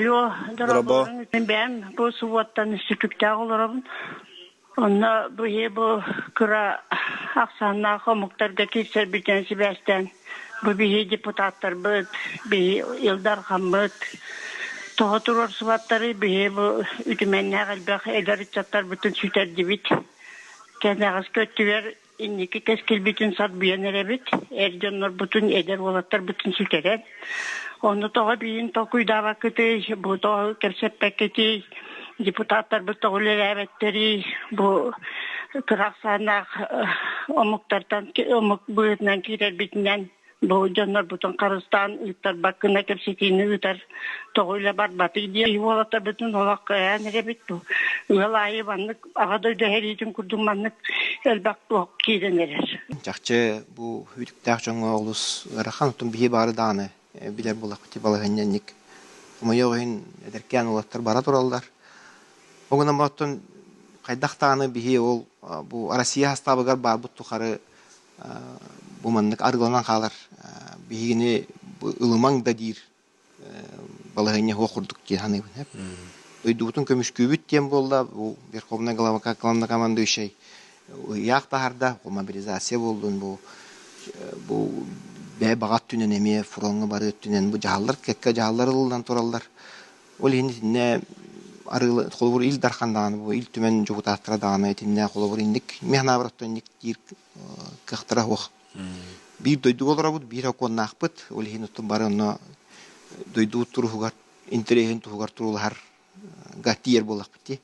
Yo, Bravo. ben bu suvattan sütükte olurum. Ona bu kıra aksanna komuktarga kirser bitensi besten. Bu bir deputatlar bıt, bir Ildar Hamıt. Toğutur suvatları bir bu ütümenler elbaq ederitçatlar bütün süter dibit. Kendiniz kötüver inniki keskil bütün sat biyenerebit. Ercanlar bütün eder olatlar bütün süteren. Onu toğa biyin tokuyda vakıtı, bu toğa kersep paketi, deputatlar bu toğular evetleri, bu kıraksana omuktardan, omuk buyutdan kirer bitinden, bu canlar bütün karıstan, ıttar bakına kersetiğini ıttar toğuyla barbatı diye, olatlar bütün olak kayan erebit bu. Uyalayı banlık, ağadır da her için kurdummanlık elbak bu kiren erer. Жақчы bu hüdükdәк жоңа олус рахан тун бие бары даны билер булак бити балыгыннанник. Умайогын эдеркен улаттар бара туралдар. Огына маттан кайдактаны бие ол бу Россия хастабыгар бар бу тухары бу маннык аргыланан калар. Биегине ылымаң да дир балыгынна хокурдук ди ханы хеп. Өйдүтүн көмүшкүбүт тем болда бу Верховная Главная командующий яқтарда мобилизация болдун бу бе багат түнен эме фронга бары түнен бу жаалар кекке жааларылдан туралдар. Ол эне арылы колбур ил дархандан бу ил түмен жогутаттырдан этинне колбур индик мехнабраттан дир кыктыра ох. Бир дойду болора бу бир оконнакпыт. Ол эне тун барына дойду туругар интереген туругар турулар гатиер болак бити.